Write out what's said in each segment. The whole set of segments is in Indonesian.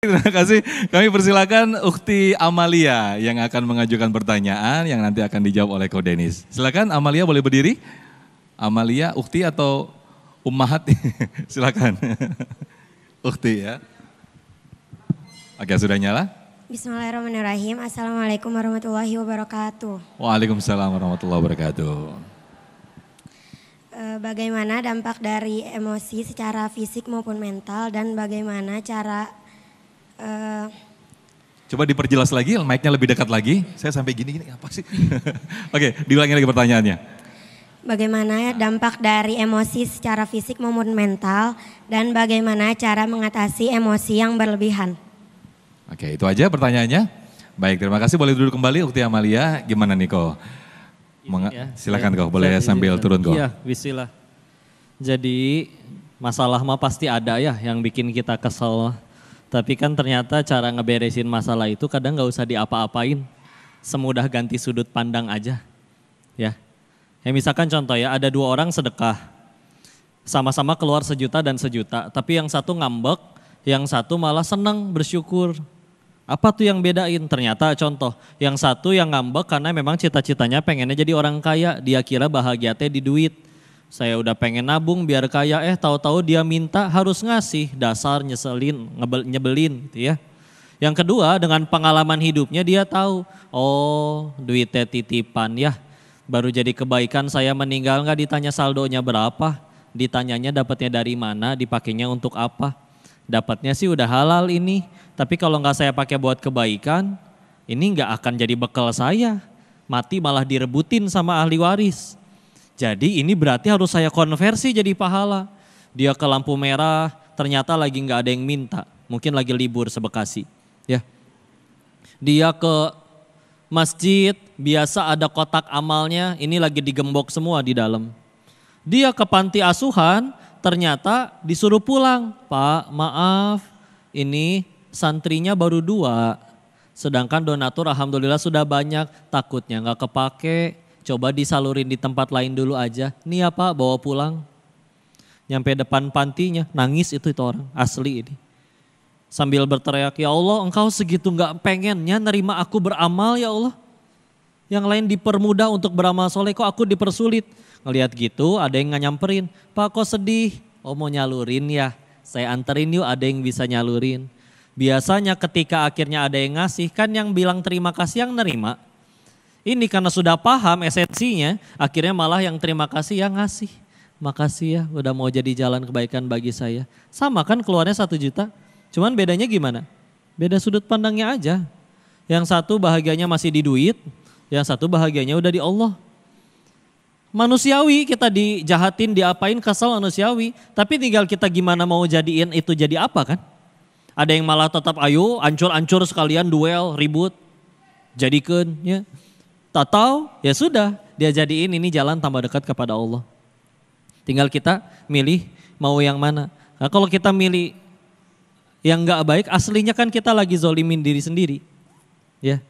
Terima kasih. Kami persilakan Ukti Amalia yang akan mengajukan pertanyaan yang nanti akan dijawab oleh Ko Denis. Silakan Amalia boleh berdiri. Amalia, Ukti atau Ummahat? Silakan. Ukti ya. Oke, sudah nyala? Bismillahirrahmanirrahim. Assalamualaikum warahmatullahi wabarakatuh. Waalaikumsalam warahmatullahi wabarakatuh. Bagaimana dampak dari emosi secara fisik maupun mental dan bagaimana cara Coba diperjelas lagi, mic-nya lebih dekat lagi. Saya sampai gini-gini, apa sih? Oke, diulangi lagi pertanyaannya. Bagaimana dampak dari emosi secara fisik maupun mental dan bagaimana cara mengatasi emosi yang berlebihan? Oke, itu aja pertanyaannya. Baik, terima kasih. Boleh duduk kembali Ukti Amalia. Gimana nih Ko? Silakan Ko, boleh sambil turun Ko. Iya, bismillah. Jadi masalah mah pasti ada ya yang bikin kita kesel. Tapi kan ternyata cara ngeberesin masalah itu kadang gak usah diapa-apain. Semudah ganti sudut pandang aja. Ya misalkan contoh ya, ada dua orang sedekah. Sama-sama keluar 1 juta dan 1 juta. Tapi yang satu ngambek, yang satu malah senang bersyukur. Apa tuh yang bedain? Ternyata contoh, yang satu yang ngambek karena memang cita-citanya pengennya jadi orang kaya. Dia kira bahagia teh di duit. Saya udah pengen nabung biar kaya, tahu-tahu dia minta harus ngasih, dasar nyeselin, nyebelin gitu ya. Yang kedua dengan pengalaman hidupnya dia tahu, oh duitnya titipan ya, baru jadi kebaikan saya meninggal nggak ditanya saldonya berapa, ditanyanya dapatnya dari mana, dipakainya untuk apa. Dapatnya sih udah halal ini, tapi kalau nggak saya pakai buat kebaikan, ini nggak akan jadi bekal saya, mati malah direbutin sama ahli waris. Jadi ini berarti harus saya konversi jadi pahala. Dia ke lampu merah, ternyata lagi nggak ada yang minta. Mungkin lagi libur sebekasi. Ya. Dia ke masjid, biasa ada kotak amalnya, ini lagi digembok semua di dalam. Dia ke panti asuhan, ternyata disuruh pulang. Pak, maaf, ini santrinya baru 2. Sedangkan donatur alhamdulillah sudah banyak, takutnya nggak kepake. Coba disalurin di tempat lain dulu aja. Nih ya Pak, bawa pulang. Nyampe depan pantinya, nangis itu orang, asli ini. Sambil berteriak, ya Allah engkau segitu gak pengennya nerima aku beramal ya Allah. Yang lain dipermudah untuk beramal soleh, kok aku dipersulit. Ngelihat gitu ada yang nyamperin, Pak kok sedih? Oh mau nyalurin ya, saya anterin yuk ada yang bisa nyalurin. Biasanya ketika akhirnya ada yang ngasih, kan yang bilang terima kasih yang nerima. Ini karena sudah paham esensinya, akhirnya malah yang terima kasih yang ngasih. Makasih ya udah mau jadi jalan kebaikan bagi saya. Sama kan keluarnya 1 juta, cuman bedanya gimana? Beda sudut pandangnya aja. Yang satu bahagianya masih di duit, yang satu bahagianya udah di Allah. Manusiawi kita dijahatin, diapain kesel manusiawi. Tapi tinggal kita gimana mau jadiin itu jadi apa kan? Ada yang malah tetap ayo ancur-ancur sekalian duel, ribut. Jadikan ya. Atau ya sudah dia jadiin ini jalan tambah dekat kepada Allah. Tinggal kita milih mau yang mana. Nah, kalau kita milih yang gak baik aslinya kan kita lagi zolimin diri sendiri. Ya,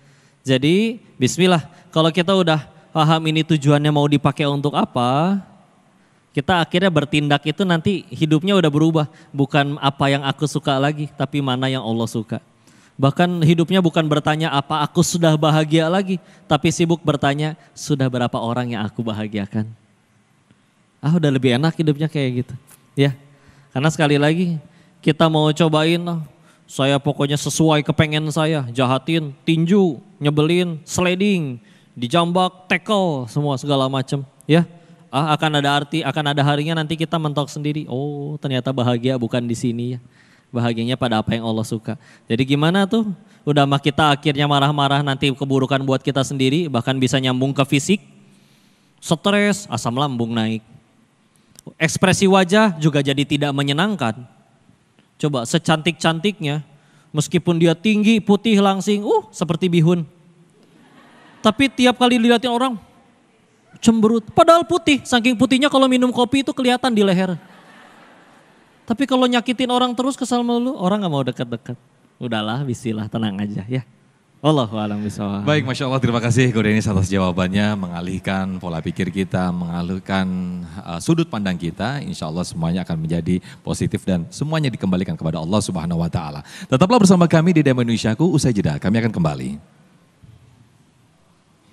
jadi bismillah kalau kita udah paham ini tujuannya mau dipakai untuk apa. Kita akhirnya bertindak itu nanti hidupnya udah berubah. Bukan apa yang aku suka lagi tapi mana yang Allah suka. Bahkan hidupnya bukan bertanya apa aku sudah bahagia lagi. Tapi sibuk bertanya sudah berapa orang yang aku bahagiakan. Udah lebih enak hidupnya kayak gitu. Ya, karena sekali lagi kita mau cobain. Saya pokoknya sesuai kepengen saya. Jahatin, tinju, nyebelin, sliding, dijambak, tackle, semua segala macam. Ya, akan ada harinya nanti kita mentok sendiri. Oh ternyata bahagia bukan di sini ya. Bahagianya pada apa yang Allah suka. Jadi gimana tuh? Udah mah kita akhirnya marah-marah nanti keburukan buat kita sendiri. Bahkan bisa nyambung ke fisik. Stres, asam lambung naik. Ekspresi wajah juga jadi tidak menyenangkan. Coba secantik-cantiknya. Meskipun dia tinggi, putih, langsing. Seperti bihun. Tapi tiap kali dilihatin orang cemberut. Padahal putih. Saking putihnya kalau minum kopi itu kelihatan di leher. Tapi kalau nyakitin orang terus kesal melulu, orang gak mau dekat-dekat. Udahlah, bismillah, tenang aja ya. Wallahu a'lam bishawab. Baik, Masya Allah, terima kasih Ko Denis atas jawabannya, mengalihkan pola pikir kita, mengalihkan sudut pandang kita. Insya Allah semuanya akan menjadi positif dan semuanya dikembalikan kepada Allah Subhanahu Wa Taala. Tetaplah bersama kami di Demo Indonesiaku, usai jeda kami akan kembali.